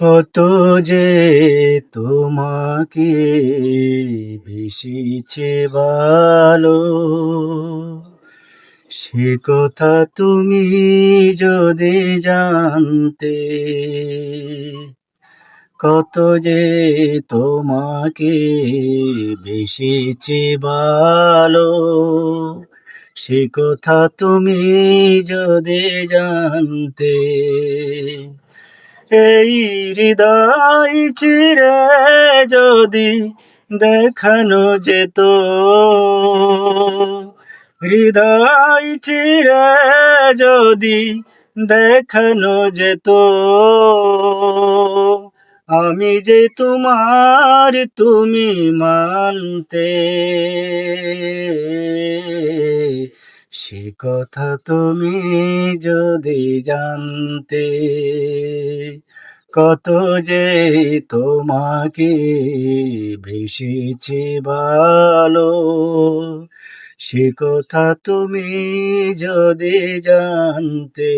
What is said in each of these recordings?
কত যে তোমাকে বেশিছে ভালো, সে কথা তুমি যদি জানতে। কত যে তোমাকে বেশিছে ভালো, সে কথা তুমি যদি জানতে। এই হৃদয় চিরে যদি দেখানো যেত, হৃদয় চিরে যদি দেখানো যেত, আমি যে তোমার তুমি মানতে। সে কথা তুমি যদি জানতে। কত যে তোমাকে ভেসেছে ভালো, সে কথা তুমি যদি জানতে।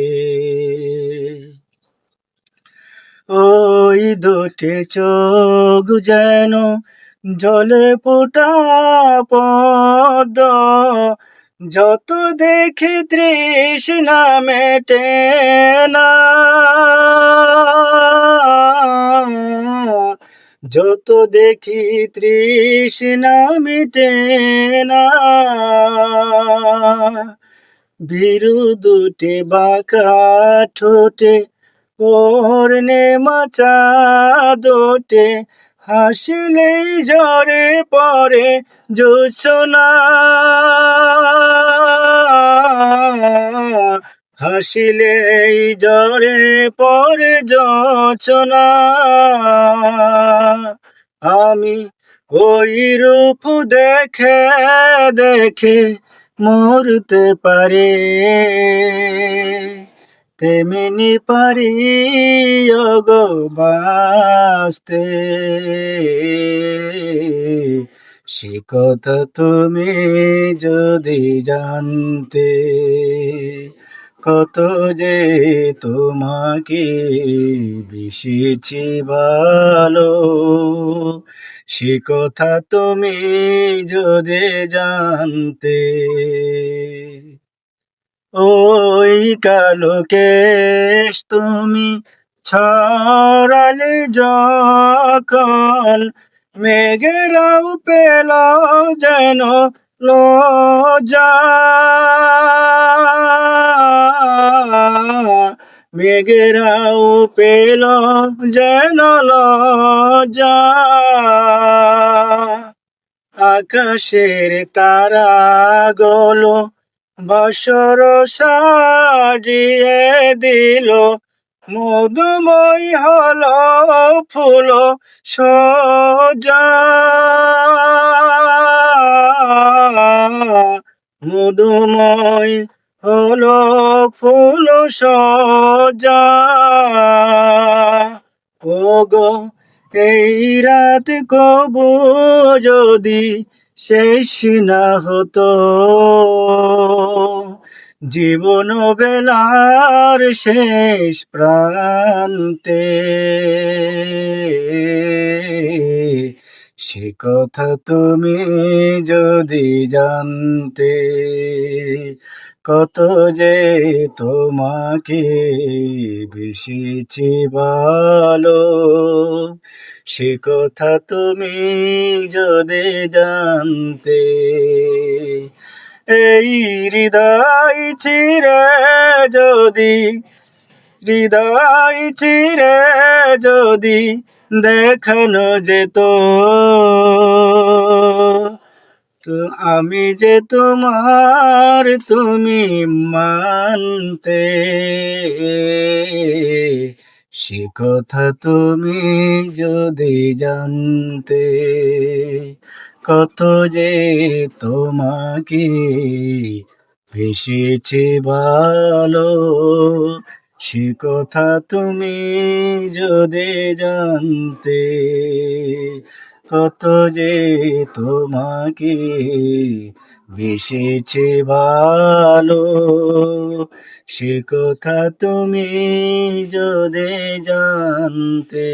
ওই দুটি চোখ যেন জলে ফোটা পদ্ম, যত দেখি তৃষ্ণা মেটে না, যত দেখি তৃষ্ণা মেটে না। ভীরু দুটি বাঁকা ঠোঁটে পূর্ণিমা চাঁদোটে, হাসিলেই ঝরে পড়ে জোছনা, হাসিলেই ঝরে পড়ে জোছনা। আমি ওই রূপ দেখে দেখে মরতে পারি, তেমনি পারি ওগো বাঁচতে। সে কথা তুমি যদি জানতে। কত যে তোমাকে বেশিছি ভালো, সে কথা তুমি যদি জানতে। ওই কালো কেশ তুমি ছড়ালে যখন, মেঘেরাও পেল যেন লজ্জা, মেঘেরাও পেল যেন লজ্জা। আকাশের তারাগুলো বাসর সাজিয়ে দিল, মধুময় হলো ফুল সজ্জা, মধুময় হলো ফুল সজ্জা। ওগো এই রাত কবু যদি শেষ না হতো, জীবন বেলার শেষ প্রান্তে, সে কথা তুমি যদি জানতে। কত যে তোমাকে বেশিছি ভালো, সে কথা তুমি যদি জানতে। এই হৃদয় চিরে যদি, হৃদয় চিরে যদি দেখানো যেত, তো আমি যে তোমার তুমি মানতে। সে কথা তুমি যদি জানতে। কত যে তোমাকে ভেসেছে ভালো, সে কথা তুমি যদি জানতে। কত যে তোমাকে বেসেছে ভালো, সে কথা তুমি যদি জানতে।